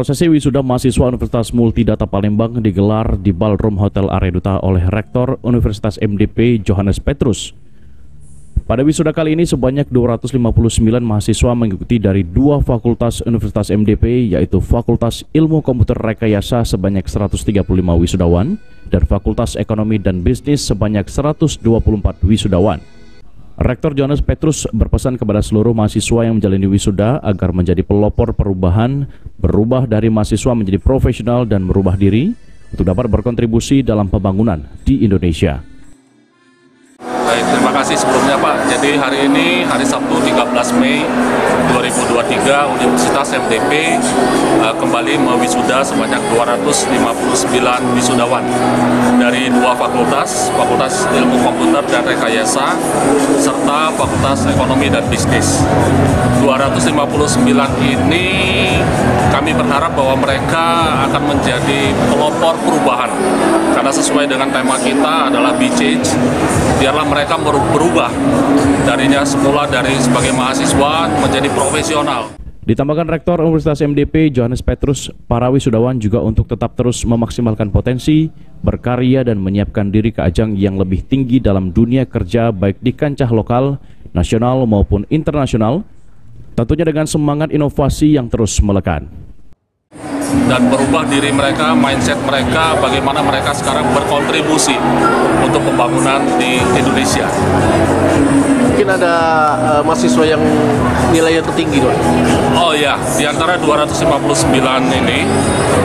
Prosesi wisuda mahasiswa Universitas Multidata Palembang digelar di Ballroom Hotel Areduta oleh Rektor Universitas MDP Johannes Petrus. Pada wisuda kali ini sebanyak 259 mahasiswa mengikuti dari dua fakultas Universitas MDP, yaitu Fakultas Ilmu Komputer Rekayasa sebanyak 135 wisudawan dan Fakultas Ekonomi dan Bisnis sebanyak 124 wisudawan. Rektor Johannes Petrus berpesan kepada seluruh mahasiswa yang menjalani wisuda agar menjadi pelopor perubahan, berubah dari mahasiswa menjadi profesional dan merubah diri untuk dapat berkontribusi dalam pembangunan di Indonesia. Baik, terima kasih sebelumnya Pak. Jadi hari ini, hari Sabtu 13 Mei 2023, Universitas MDP kembali mewisuda sebanyak 259 wisudawan dari dua fakultas, Fakultas Ilmu Komputer dan Rekayasa, serta Fakultas Ekonomi dan Bisnis. 259 ini kami berharap bahwa mereka akan menjadi pelopor perubahan, karena sesuai dengan tema kita adalah Be Change. Biarlah mereka berubah darinya semula dari sebagai mahasiswa menjadi profesional. Ditambahkan Rektor Universitas MDP Johannes Petrus, para wisudawan juga untuk tetap terus memaksimalkan potensi, berkarya dan menyiapkan diri ke ajang yang lebih tinggi dalam dunia kerja baik di kancah lokal, nasional maupun internasional, tentunya dengan semangat inovasi yang terus melekat. Dan berubah diri mereka, mindset mereka, bagaimana mereka sekarang berkontribusi untuk pembangunan di Indonesia. Mungkin ada mahasiswa yang nilainya tertinggi, Pak? Oh ya, di antara 259 ini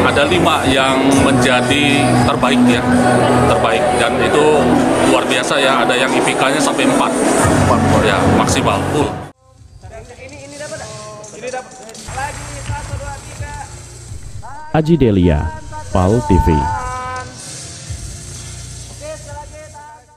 ada 5 yang menjadi terbaik ya, terbaik, dan itu luar biasa ya. Ada yang IPK-nya sampai 4 ya, maksimal full. Ini dapat lagi 1 2 3. Aji Delia, PAL TV.